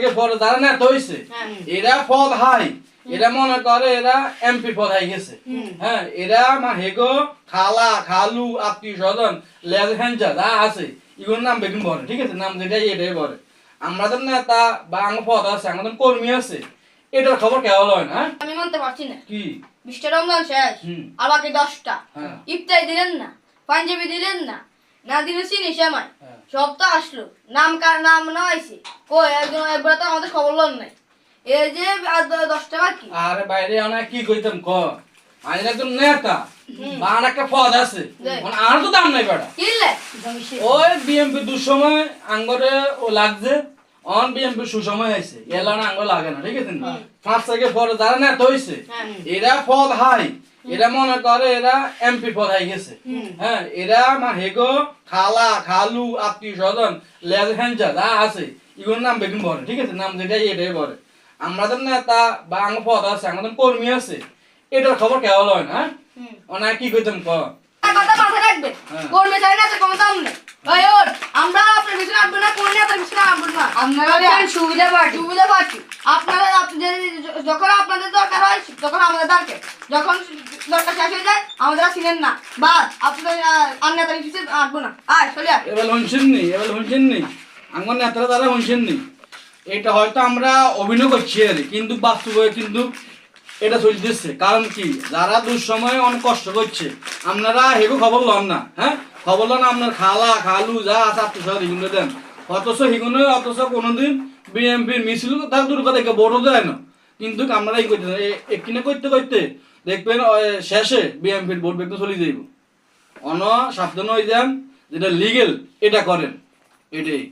থেকে পরে যারা নেতা হইছে এরা পদ হাই এরা মনে করে এরা এমপি পদ হাই গেছে হ্যাঁ এরা হেগো খালা খালু আত্মীয় স্বজন লেজ হ্যাঞ্চা যা আছে এগুলোর নাম বেগুন বলে ঠিক আছে নাম যেটাই এটাই বলে আমাদের নেতা বা আমার পদ আছে আমাদের কর্মী আছে এটার খবর কেবল হয় না আমি মানতে পারছি না কি 20টা রমজান শেষ আর বাকি 10টা ইফতার দিলেন না পাঞ্জাবি দিলেন না না দিলে চিনি সেমাই সব তো আসলো নাম না আইছে কই একজন একবার তো আমাদের খবর লন নাই এই যে 10টা বাকি আরে বাইরে আমরা কি কইতাম ক আমি একজন নেতা বা আর একটা পদ আছে মানে আর তো দাম নাই বেটা কিলে ওই বিএমপি দুঃসময় আঙ্গরে ও লাগছে অন বিএমপি সুসময় আইছে এলানা আঙ্গ লাগে না ঠিক আছে না 5 থেকে পরে যারা নেতা হইছে এরা পদ হাই এরা মনে করে এরা এমপি পদ হাই গেছে হ্যাঁ এরা হেগো খালা খালু আত্মীয় স্বজন লেজ হ্যাঞ্চা যা আছে এগুলোর নাম বেগুন বলে ঠিক আছে নাম যেটাই এটাই বলে আমাদের নেতা বা আমার পদ আছে আমাদের কর্মী আছে এটার খবর কেবল হয় না অনেক কি কইতাম ক কথা মাথায় রাখবেন কোন মেশাই না তো কোনো দাম নেই ওই ওর আমরা আপনার পিছনে আসবো না কোন নেতার পিছনে আসবো না আপনারা সুবিধা পাচ্ছি আপনারা যখন আপনাদের দরকার হয় তখন আমাদের দরকার যখন দরকার শেষ হয়ে যায় আমাদের ছিলেন না বাস আপনাদের আর নেতার পিছনে আসবো না আয় চলে আয় এবার হুনছেন নি আমার নেতারা তারা হুনছেন নি এটা হয়তো আমরা অভিনয় করছি আর কিন্তু বাস্তবে কিন্তু এটা চলতেছে কারণ কি যারা দুঃসময়ে অনেক কষ্ট করছে আপনারা হেগো খবর লন না হ্যাঁ খবর লন আপনার খালা খালু যা আছে আত্মীয় হিগুলো দেন অথচ কোনোদিন বিএমপির মিছিল তার দুর্গা দেখে ভোটও দেয় না কিন্তু আপনারা এই করতে একদিনে করতে দেখবেন শেষে বিএমপির ভোট বেগ চলে যাইব সাবধান হয়ে যান যেটা লিগেল এটা করেন এটাই